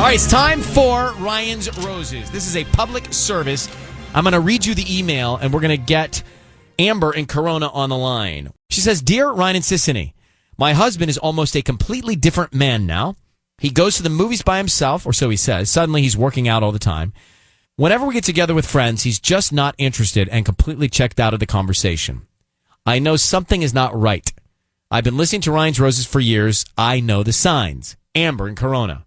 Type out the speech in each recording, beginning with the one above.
All right, it's time for Ryan's Roses. This is a public service. I'm going to read you the email, and we're going to get Amber in Corona on the line. She says, Dear Ryan and Sissany, my husband is almost a completely different man now. He goes to the movies by himself, or so he says. Suddenly, he's working out all the time. Whenever we get together with friends, he's just not interested and completely checked out of the conversation. I know something is not right. I've been listening to Ryan's Roses for years. I know the signs. Amber in Corona.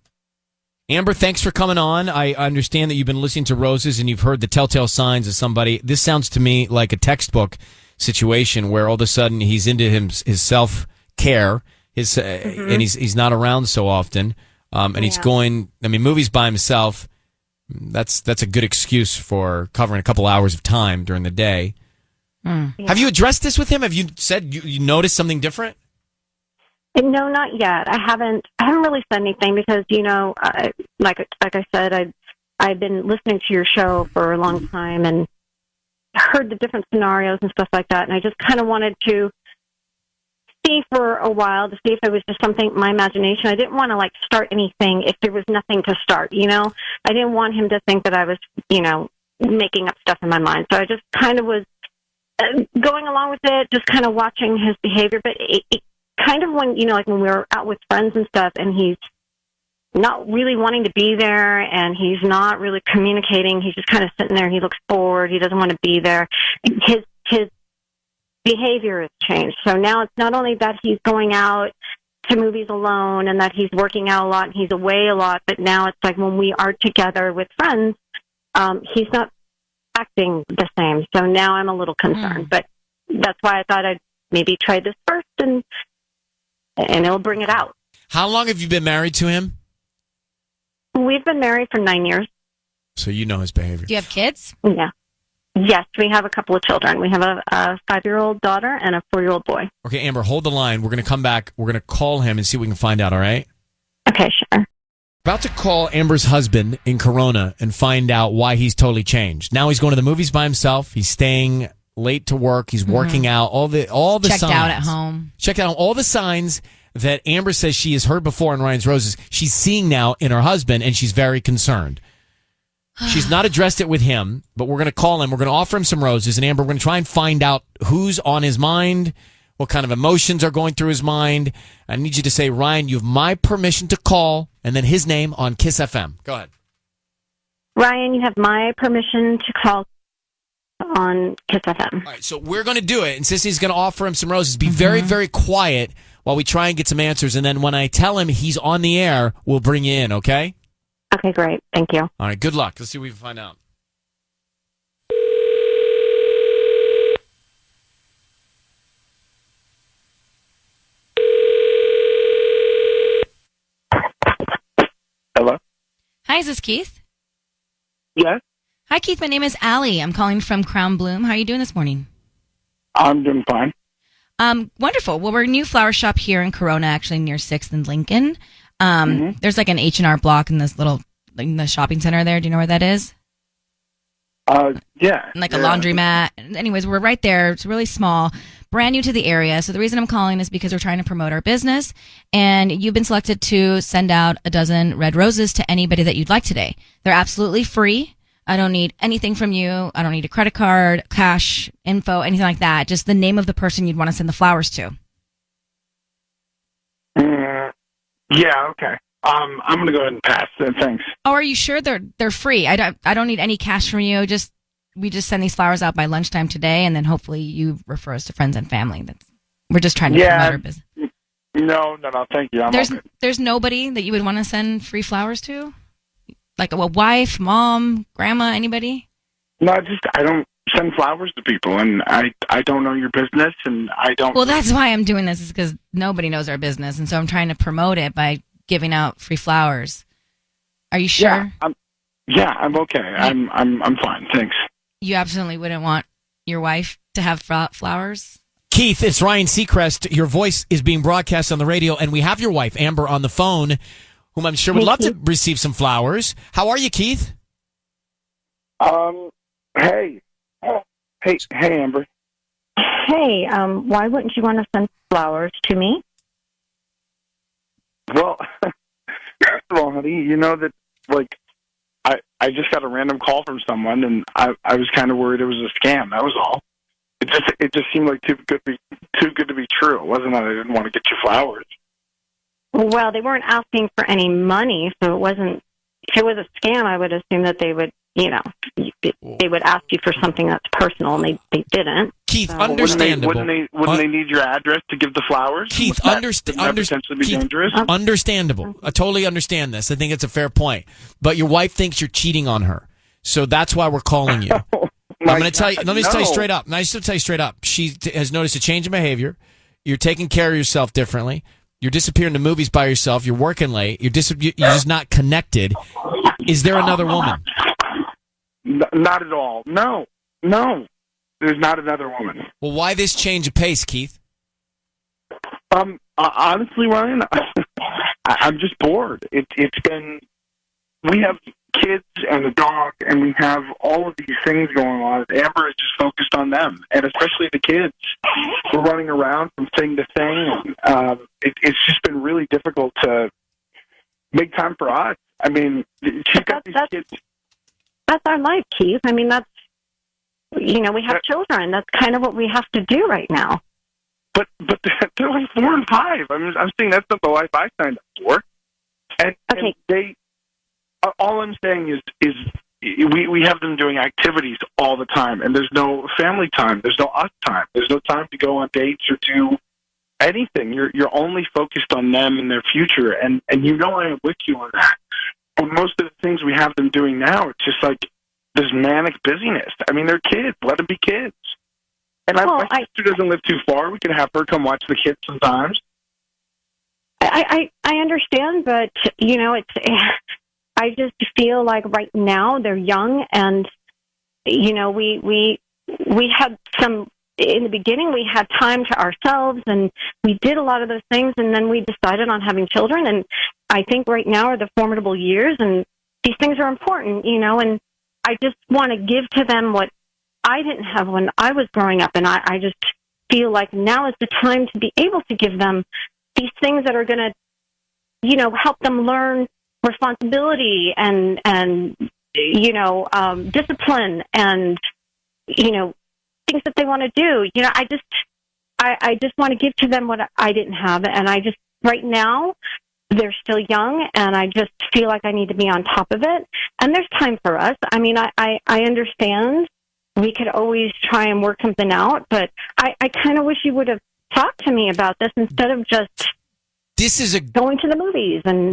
Amber, thanks for coming on. I understand that you've been listening to Roses and you've heard the telltale signs of somebody. This sounds to me like a textbook situation where all of a sudden he's into his self-care, and he's not around so often, and he's going, movies by himself. That's a good excuse for covering a couple hours of time during the day. Yeah. Have you addressed this with him? Have you said you noticed something different? No, not yet. I haven't really said anything because, like I said, I've been listening to your show for a long time and heard the different scenarios and stuff like that. And I just kind of wanted to see for a while to see if it was just something, my imagination. I didn't want to start anything if there was nothing to start, I didn't want him to think that I was, making up stuff in my mind. So I just kind of was going along with it, just kind of watching his behavior. But it kind of when we were out with friends and stuff, and he's not really wanting to be there, and he's not really communicating. He's just kind of sitting there. He looks bored. He doesn't want to be there. His behavior has changed. So now it's not only that he's going out to movies alone and that he's working out a lot and he's away a lot, but now it's like when we are together with friends, he's not acting the same. So now I'm a little concerned. But that's why I thought I'd maybe try this first and it'll bring it out. How long have you been married to him? We've been married for 9 years. So you know his behavior. Do you have kids? Yeah. Yes, we have a couple of children. We have a 5-year-old daughter and a 4-year-old boy. Okay, Amber, hold the line. We're going to come back. We're going to call him and see what we can find out, all right? Okay, sure. About to call Amber's husband in Corona and find out why he's totally changed. Now he's going to the movies by himself. He's staying late to work. He's working out. All the Checked signs. out at home. Checked out all the signs that Amber says she has heard before in Ryan's Roses. She's seeing now in her husband, and she's very concerned. She's not addressed it with him, but we're going to call him. We're going to offer him some roses, and Amber, we're going to try and find out who's on his mind, what kind of emotions are going through his mind. I need you to say, Ryan, you have my permission to call, and then his name on Kiss FM. Go ahead. Ryan, you have my permission to call on Kiss FM. All right, so we're going to do it, and Sissy's going to offer him some roses. Be very, very quiet while we try and get some answers, and then when I tell him he's on the air, we'll bring you in, okay? Okay, great. Thank you. All right, good luck. Let's see what we can find out. Hello? Hi, is this Keith? Yes? Hi, Keith. My name is Allie. I'm calling from Crown Bloom. How are you doing this morning? I'm doing fine. Wonderful. Well, we're a new flower shop here in Corona, actually near 6th and Lincoln. There's like an H&R block in this little, in the shopping center there. Do you know where that is? Yeah. And like a laundromat. Anyways, we're right there. It's really small, brand new to the area. So the reason I'm calling is because we're trying to promote our business, and you've been selected to send out a dozen red roses to anybody that you'd like today. They're absolutely free. I don't need anything from you. I don't need a credit card, cash, info, anything like that. Just the name of the person you'd want to send the flowers to. Yeah, okay. I'm going to go ahead and pass. Thanks. Oh, are you sure they're free? I don't need any cash from you. We just send these flowers out by lunchtime today, and then hopefully you refer us to friends and family. We're just trying to promote our business. No, thank you. There's nobody that you would want to send free flowers to? Like a wife, mom, grandma, anybody? No, I don't send flowers to people, and I don't know your business, and I don't... Well, that's why I'm doing this, is because nobody knows our business, and so I'm trying to promote it by giving out free flowers. Are you sure? Yeah, I'm okay. I'm fine, thanks. You absolutely wouldn't want your wife to have flowers? Keith, it's Ryan Seacrest. Your voice is being broadcast on the radio, and we have your wife, Amber, on the phone, whom I'm sure would love to receive some flowers. How are you, Keith? Hey, Amber. Hey, why wouldn't you want to send flowers to me? Well, first of all, honey, you know that like I just got a random call from someone, and I was kind of worried it was a scam. That was all. It just seemed like too good to be true. It wasn't that I didn't want to get you flowers. Well, they weren't asking for any money, so it wasn't. If it was a scam, I would assume that they would, they would ask you for something that's personal, and they didn't. Keith, So, understandable. Wouldn't they need your address to give the flowers? Keith, potentially be dangerous? Understandable. I totally understand this. I think it's a fair point. But your wife thinks you're cheating on her, so that's why we're calling you. I'm going to tell you. Let me tell you straight up. Nice to tell you straight up. She has noticed a change in behavior. You're taking care of yourself differently. You're disappearing to movies by yourself. You're working late. You're just not connected. Is there another woman? Not at all. No. There's not another woman. Well, why this change of pace, Keith? Honestly, Ryan, I'm just bored. It's been. We have kids and a dog, and we have all of these things going on. Amber is just focused on them, and especially the kids. We're running around from thing to thing. It's just been really difficult to make time for us. I mean, she's got these kids. That's our life, Keith. I mean, we have children. That's kind of what we have to do right now. But they're like 4 and 5. I'm saying that's not the life I signed up for. And they. All I'm saying is we have them doing activities all the time, and there's no family time. There's no us time. There's no time to go on dates or do anything. You're only focused on them and their future, and I am with you on that. But most of the things we have them doing now, it's just like this manic busyness. I mean, they're kids. Let them be kids. And my sister doesn't live too far. We can have her come watch the kids sometimes. I understand, but it's. I just feel like right now they're young, and we had some in the beginning. We had time to ourselves, and we did a lot of those things, and then we decided on having children. And I think right now are the formidable years, and these things are important, And I just want to give to them what I didn't have when I was growing up, and I just feel like now is the time to be able to give them these things that are going to, help them learn responsibility and discipline and things that they want to do. I just want to give to them what I didn't have, and I just right now they're still young, and I just feel like I need to be on top of it. And there's time for us. I mean, I understand we could always try and work something out, but I kind of wish you would have talked to me about this instead of just. This is going to the movies, and I'm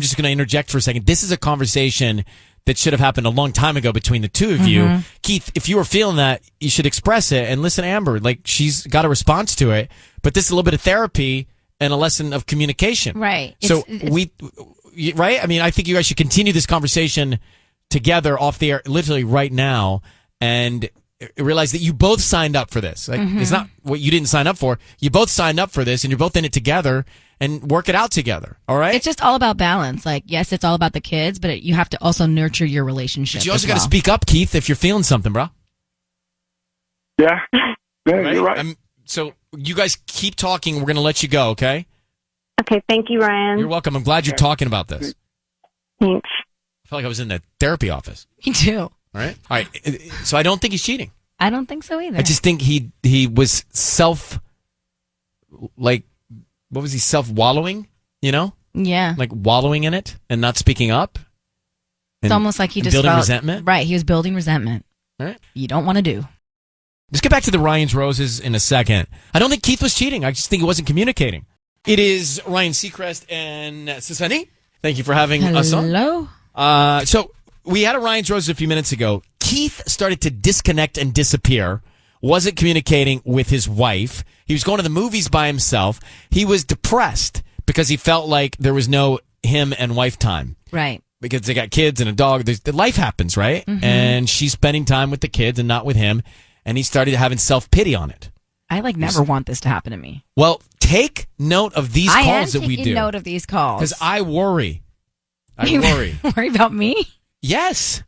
just gonna interject for a second. This is a conversation that should have happened a long time ago between the two of you. Keith, if you were feeling that, you should express it and listen to Amber. Like, she's got a response to it, but this is a little bit of therapy and a lesson of communication. Right. So right? I mean, I think you guys should continue this conversation together off the air, literally right now, and realize that you both signed up for this. Like, it's not what you didn't sign up for. You both signed up for this, and you're both in it together, and work it out together. All right? It's just all about balance. Like, yes, it's all about the kids, but you have to also nurture your relationship. But you also got to speak up, Keith, if you're feeling something, bro. Yeah, right? You're right. So you guys keep talking. We're going to let you go, okay? Okay, thank you, Ryan. You're welcome. I'm glad you're talking about this. Thanks. I felt like I was in the therapy office. Me too. All right. So I don't think he's cheating. I don't think so either. I just think he was self-wallowing, Yeah. Like wallowing in it and not speaking up. It's almost like he just building felt, resentment. Right, he was building resentment. All right. You don't want to do. Let's get back to the Ryan's Roses in a second. I don't think Keith was cheating. I just think he wasn't communicating. It is Ryan Seacrest and Susani. Thank you for having us on. Hello. So we had a Ryan's Roses a few minutes ago. Keith started to disconnect and disappear. Wasn't communicating with his wife. He was going to the movies by himself. He was depressed because he felt like there was no him and wife time. Right. Because they got kids and a dog. Life happens, right? And she's spending time with the kids and not with him. And he started having self-pity on it. I never want this to happen to me. Well, take note of these calls that we do. I am taking note of these calls. Because I worry. Worry about me? Yes.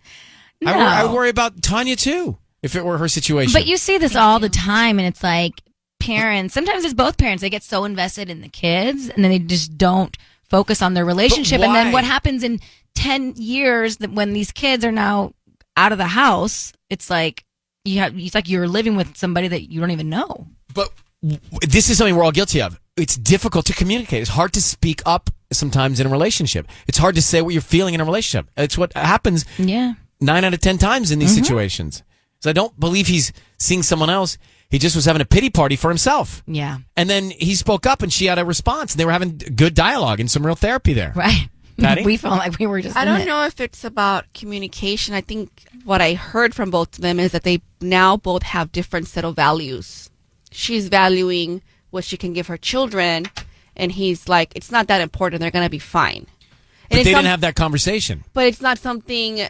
No. I worry about Tanya, too, if it were her situation. But you see this all the time, and it's like parents, sometimes it's both parents, they get so invested in the kids, and then they just don't focus on their relationship. But And then why? what happens in 10 years when these kids are now out of the house, it's like it's like you're living with somebody that you don't even know. But this is something we're all guilty of. It's difficult to communicate. It's hard to speak up sometimes in a relationship. It's hard to say what you're feeling in a relationship. It's what happens 9 out of 10 times in these situations. So I don't believe he's seeing someone else. He just was having a pity party for himself. Yeah. And then he spoke up and she had a response. And they were having good dialogue and some real therapy there. Right. Patty? We felt like we were just I don't know if it's about communication. I think what I heard from both of them is that they now both have different set of values. She's valuing what she can give her children, and he's like, it's not that important. They're going to be fine. But they didn't have that conversation. But it's not something...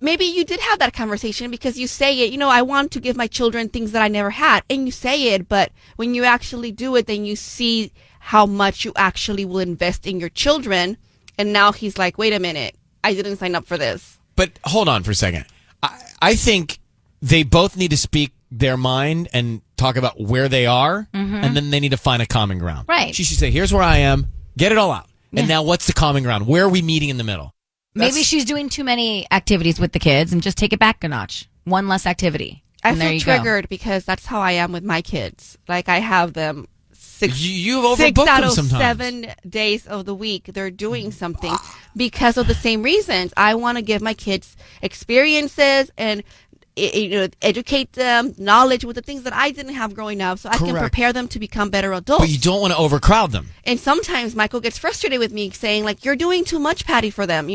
Maybe you did have that conversation because you say it, I want to give my children things that I never had. And you say it, but when you actually do it, then you see how much you actually will invest in your children. And now he's like, wait a minute, I didn't sign up for this. But hold on for a second. I think they both need to speak their mind and talk about where they are, and then they need to find a common ground. Right. She should say, here's where I am, get it all out. And now what's the common ground? Where are we meeting in the middle? Maybe she's doing too many activities with the kids and just take it back a notch. One less activity. I And there feel you triggered because that's how I am with my kids. Like, I have them You've overbooked 6 out them of sometimes. 7 days of the week. They're doing something because of the same reasons. I want to give my kids experiences and educate them, knowledge with the things that I didn't have growing up, so I can prepare them to become better adults. But you don't want to overcrowd them. And sometimes Michael gets frustrated with me saying, like, you're doing too much, Patty, for them.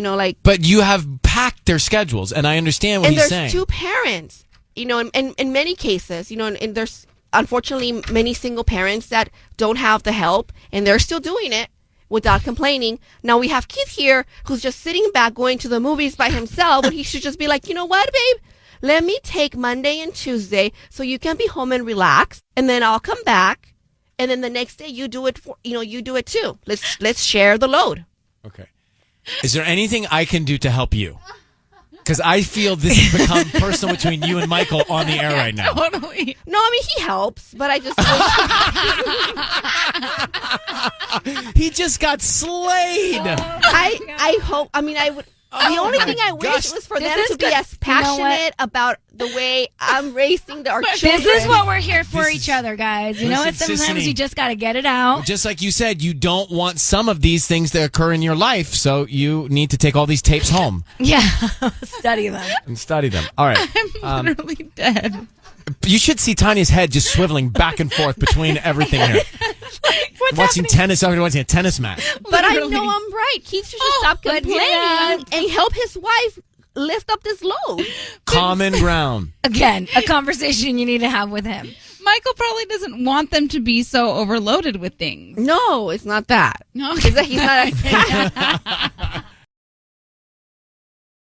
But you have packed their schedules, and I understand what he's saying. And there's 2 parents, in many cases, and there's unfortunately many single parents that don't have the help, and they're still doing it without complaining. Now we have Keith here who's just sitting back going to the movies by himself, and he should just be like, you know what, babe? Let me take Monday and Tuesday so you can be home and relax, and then I'll come back, and then the next day you do it you do it too. Let's share the load. Okay. Is there anything I can do to help you? Because I feel this has become personal between you and Michael on the air right now. Totally. No, I mean, he helps, but I just He just got slayed. I hope. I mean, I would. The only thing I wish was for them to be as passionate about the way I'm raising our children. This is what we're here for each other, guys. You know what? Listen, Sometimes Sissany, you just got to get it out. Just like you said, you don't want some of these things to occur in your life, so you need to take all these tapes home. Yeah. Study them. And study them. All right. I'm literally dead. You should see Tanya's head just swiveling back and forth between everything here. What's watching happening? tennis, I'm watching a tennis match. But I know I'm right. Keith should just stop complaining and help his wife lift up this load. Common ground. Again, a conversation you need to have with him. Michael probably doesn't want them to be so overloaded with things. No, it's not that. No, It's that he's not.